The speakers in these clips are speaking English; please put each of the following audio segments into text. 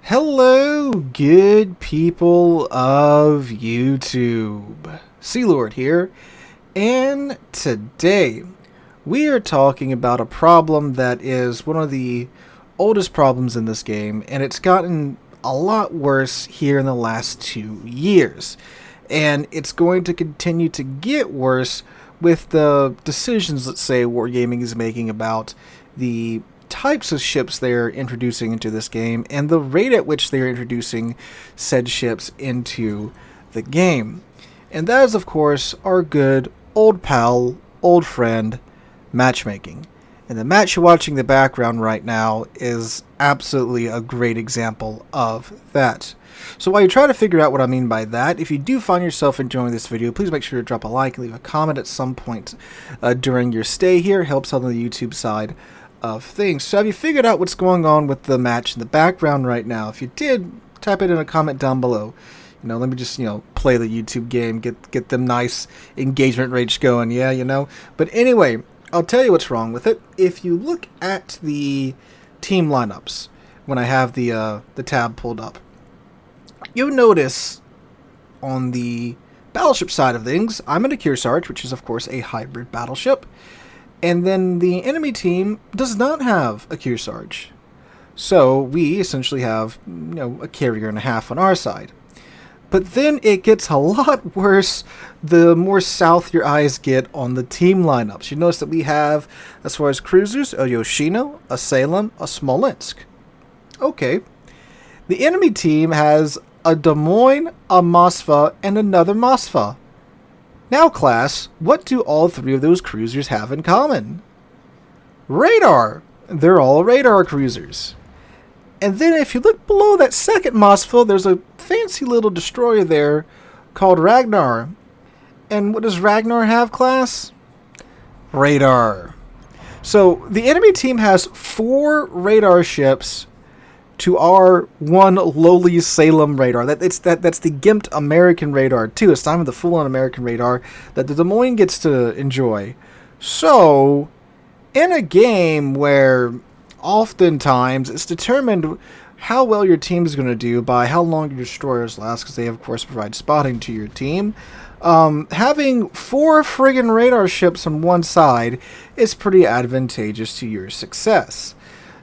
Hello, good people of YouTube. Sealord here, and today we are talking about a problem that is one of the oldest problems in this game, and it's gotten a lot worse here in the last 2 years. And it's going to continue to get worse with the decisions, let's say, Wargaming is making about the types of ships they're introducing into this game and the rate at which they're introducing said ships into the game. And that is, of course, our good old pal, old friend, matchmaking. And the match you're watching in the background right now is absolutely a great example of that. So while you try to figure out what I mean by that, if you do find yourself enjoying this video, please make sure to drop a like and leave a comment at some point during your stay here. It helps out on the YouTube side of things. So have you figured out what's going on with the match in the background right now? If you did, type it in a comment down below. Let me just, play the YouTube game, get them nice engagement rates going, yeah. But anyway, I'll tell you what's wrong with it. If you look at the team lineups, when I have the tab pulled up, you'll notice on the battleship side of things, I'm in a Kearsarge, which is of course a hybrid battleship. And then the enemy team does not have a Kearsarge. So we essentially have, a carrier and a half on our side. But then it gets a lot worse the more south your eyes get on the team lineups. You notice that we have, as far as cruisers, a Yoshino, a Salem, a Smolensk. Okay. The enemy team has a Des Moines, a Moskva, and another Moskva. Now, class, what do all three of those cruisers have in common? Radar. They're all radar cruisers. And then if you look below that second Moskva, there's a fancy little destroyer there called Ragnar. And what does Ragnar have, class? Radar. So the enemy team has 4 radar ships to our one lowly Salem radar. That's the gimped American radar too. It's not even the full-on American radar that the Des Moines gets to enjoy. So, in a game where oftentimes it's determined how well your team is going to do by how long your destroyers last, because they of course provide spotting to your team. Having 4 friggin' radar ships on one side is pretty advantageous to your success.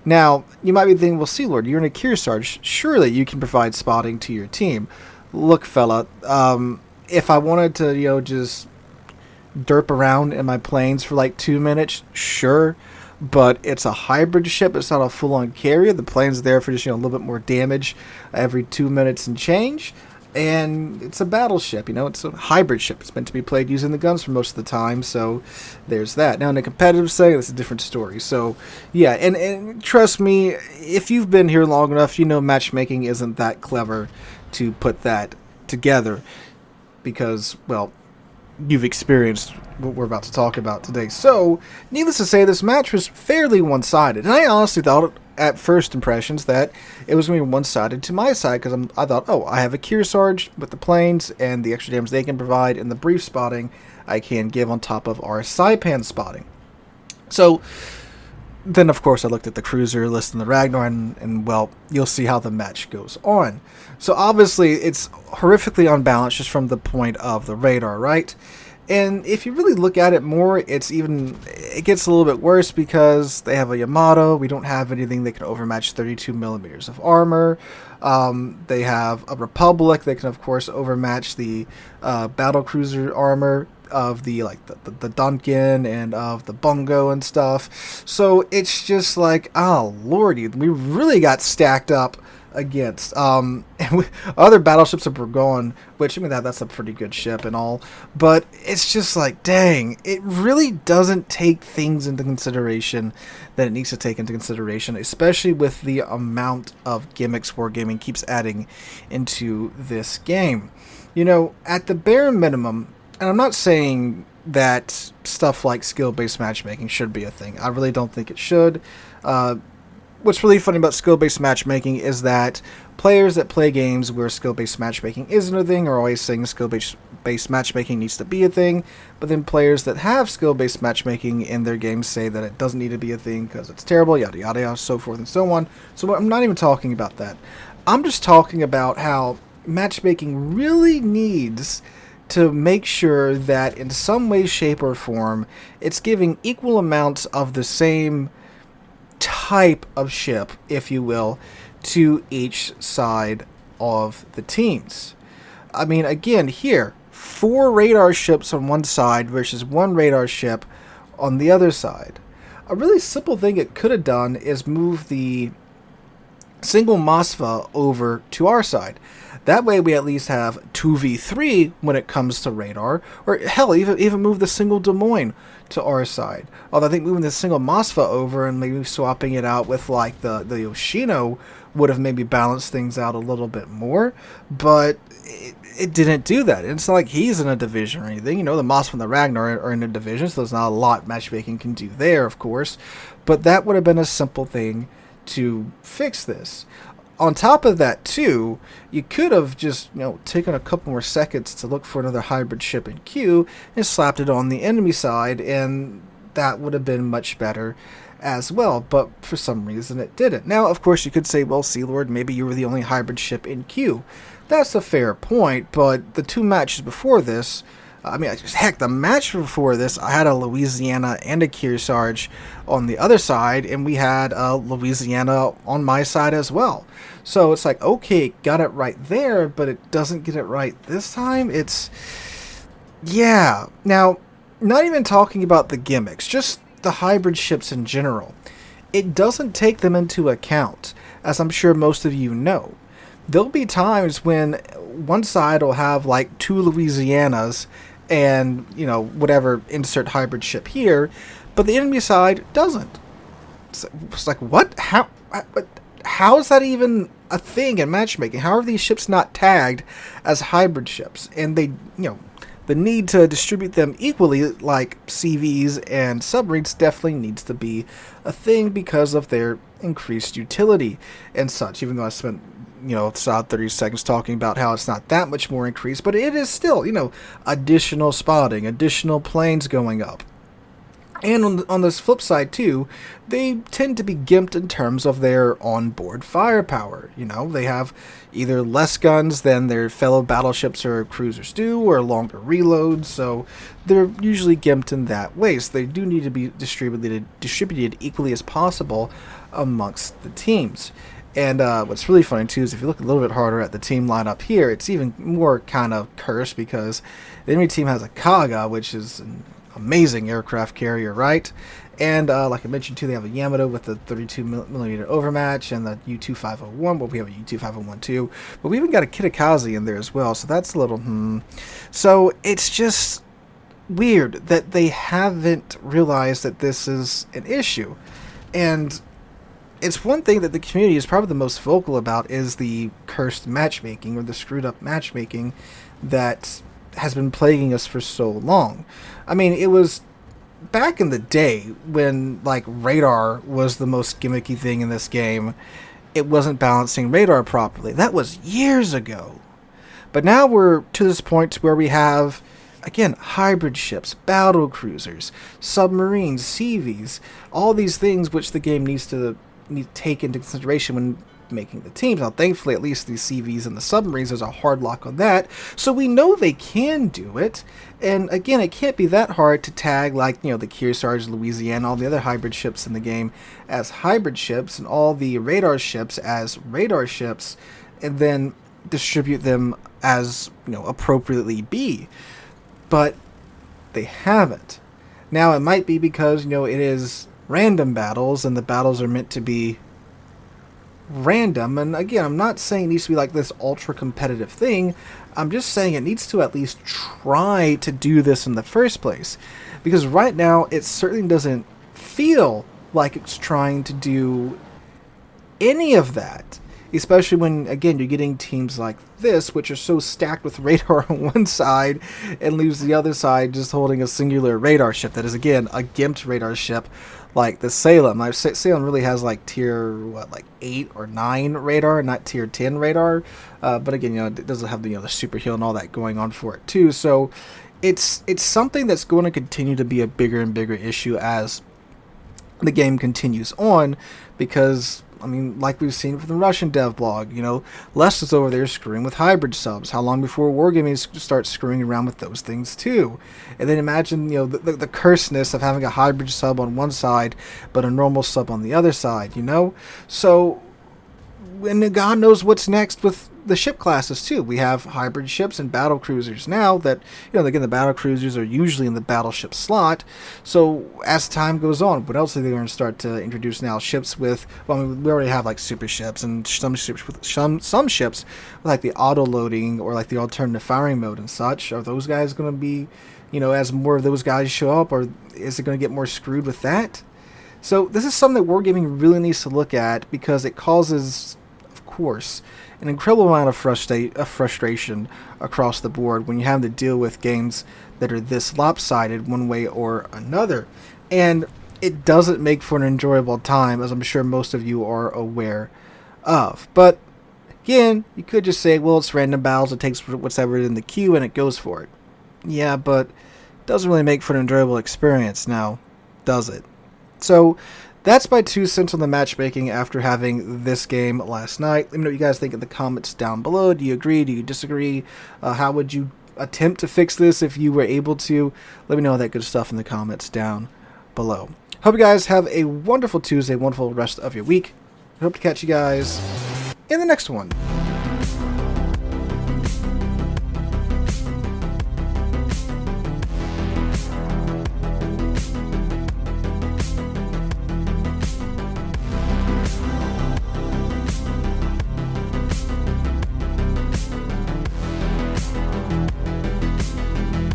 Now, you might be thinking, well, Sealord, you're in a Kearsarge. Surely you can provide spotting to your team. Look, fella, if I wanted to, just derp around in my planes for like 2 minutes, sure. But it's a hybrid ship. It's not a full-on carrier. The plane's there for just, a little bit more damage every 2 minutes and change. And it's a battleship, it's a hybrid ship. It's meant to be played using the guns for most of the time, so there's that. Now, in a competitive setting, that's a different story. So, yeah, and trust me, if you've been here long enough, matchmaking isn't that clever to put that together because, well, you've experienced what we're about to talk about today. So, needless to say, this match was fairly one-sided, and I honestly thought at first impressions that it was going to be one-sided to my side because I thought, oh, I have a Kearsarge with the planes and the extra damage they can provide and the brief spotting I can give on top of our Saipan spotting. So then, of course, I looked at the cruiser list and the Ragnar, and well, you'll see how the match goes on. So obviously, it's horrifically unbalanced just from the point of the radar, right? And if you really look at it more, it gets a little bit worse because they have a Yamato. We don't have anything that can overmatch 32 millimeters of armor. They have a Republic that can, of course, overmatch the battle cruiser armor of the Duncan and of the Bungo and stuff. So it's just like, oh lordy, we really got stacked up against other battleships that were gone, which that's a pretty good ship and all, but it's just like, dang, it really doesn't take things into consideration that it needs to take into consideration, especially with the amount of gimmicks Wargaming keeps adding into this game. At the bare minimum, and I'm not saying that stuff like skill-based matchmaking should be a thing. I really don't think it should. What's really funny about skill-based matchmaking is that players that play games where skill-based matchmaking isn't a thing are always saying skill-based matchmaking needs to be a thing, but then players that have skill-based matchmaking in their games say that it doesn't need to be a thing because it's terrible, yada yada yada, so forth and so on. So I'm not even talking about that. I'm just talking about how matchmaking really needs to make sure that in some way, shape, or form, it's giving equal amounts of the same type of ship, if you will, to each side of the teams. I mean, again, here, 4 radar ships on one side versus 1 radar ship on the other side. A really simple thing it could have done is move the single Moskva over to our side. That way we at least have 2v3 when it comes to radar, or hell, even move the single Des Moines to our side. Although I think moving the single Moskva over and maybe swapping it out with like the Yoshino would have maybe balanced things out a little bit more, but it didn't do that. It's not like he's in a division or anything. You know, the Moskva and the Ragnar are in a division, so there's not a lot matchmaking can do there, of course. But that would have been a simple thing to fix this. On top of that, too, you could have just, taken a couple more seconds to look for another hybrid ship in queue and slapped it on the enemy side, and that would have been much better as well. But for some reason, it didn't. Now, of course, you could say, well, Sealord, maybe you were the only hybrid ship in queue. That's a fair point, but the 2 matches before this, heck, the match before this, I had a Louisiana and a Kearsarge on the other side, and we had a Louisiana on my side as well. So it's like, okay, got it right there, but it doesn't get it right this time. Yeah. Now, not even talking about the gimmicks, just the hybrid ships in general. It doesn't take them into account, as I'm sure most of you know. There'll be times when one side will have like 2 Louisianas and, whatever, insert hybrid ship here, but the enemy side doesn't. It's like, what? How is that even a thing in matchmaking? How are these ships not tagged as hybrid ships? And they, the need to distribute them equally, like CVs and submarines, definitely needs to be a thing because of their increased utility and such, even though I spent solid 30 seconds talking about how it's not that much more increased, but it is still, additional spotting, additional planes going up. And on this flip side, too, they tend to be gimped in terms of their onboard firepower. They have either less guns than their fellow battleships or cruisers do, or longer reloads, so they're usually gimped in that way. So they do need to be distributed equally as possible amongst the teams. And what's really funny, too, is if you look a little bit harder at the team lineup here, it's even more kind of cursed because the enemy team has a Kaga, which is an amazing aircraft carrier, right? And like I mentioned, too, they have a Yamato with the 32mm overmatch and the U-2501. Well, we have a U-2501, too. But we even got a Kitakaze in there as well, so that's a little, So it's just weird that they haven't realized that this is an issue. And it's one thing that the community is probably the most vocal about is the cursed matchmaking or the screwed up matchmaking that has been plaguing us for so long. I mean, it was back in the day when like radar was the most gimmicky thing in this game. It wasn't balancing radar properly. That was years ago. But now we're to this point where we have, again, hybrid ships, battle cruisers, submarines, CVs, all these things which the game needs to take into consideration when making the teams. Now, thankfully, at least these CVs and the submarines, there's a hard lock on that, so we know they can do it. And again, it can't be that hard to tag, like, the Kearsarge, Louisiana, all the other hybrid ships in the game as hybrid ships, and all the radar ships as radar ships, and then distribute them as, appropriately be. But they haven't. Now, it might be because, it is random battles, and the battles are meant to be random. And again, I'm not saying it needs to be like this ultra competitive thing. I'm just saying it needs to at least try to do this in the first place, because right now it certainly doesn't feel like it's trying to do any of that, especially when, again, you're getting teams like this, which are so stacked with radar on one side and leaves the other side just holding a singular radar ship that is, again, a gimped radar ship like the Salem. Salem really has like tier 8 or 9 radar, not tier 10 radar. But again, it doesn't have the super heal and all that going on for it too. So it's something that's going to continue to be a bigger and bigger issue as the game continues on, because I mean, like we've seen from the Russian dev blog, you know, Les is over there screwing with hybrid subs. How long before Wargaming starts screwing around with those things too? And then imagine, you know, the curseness of having a hybrid sub on one side, but a normal sub on the other side, you know? So, and God knows what's next with the ship classes too. We have hybrid ships and battle cruisers now that, you know, again, the battle cruisers are usually in the battleship slot. So as time goes on, what else are they going to start to introduce now? Ships with, well, I mean, we already have like super ships and some ships with some ships with like the auto loading or like the alternative firing mode and such. Are those guys going to be, you know, as more of those guys show up, or is it going to get more screwed with that? So this is something that Wargaming really needs to look at, because it causes, of course, an incredible amount of frustration across the board when you have to deal with games that are this lopsided one way or another. And it doesn't make for an enjoyable time, as I'm sure most of you are aware of. But again, you could just say, well, it's random battles, it takes whatever in the queue and it goes for it. Yeah, but it doesn't really make for an enjoyable experience now, does it? So that's my 2 cents on the matchmaking after having this game last night. Let me know what you guys think in the comments down below. Do you agree? Do you disagree? How would you attempt to fix this if you were able to? Let me know all that good stuff in the comments down below. Hope you guys have a wonderful Tuesday, wonderful rest of your week. I hope to catch you guys in the next one.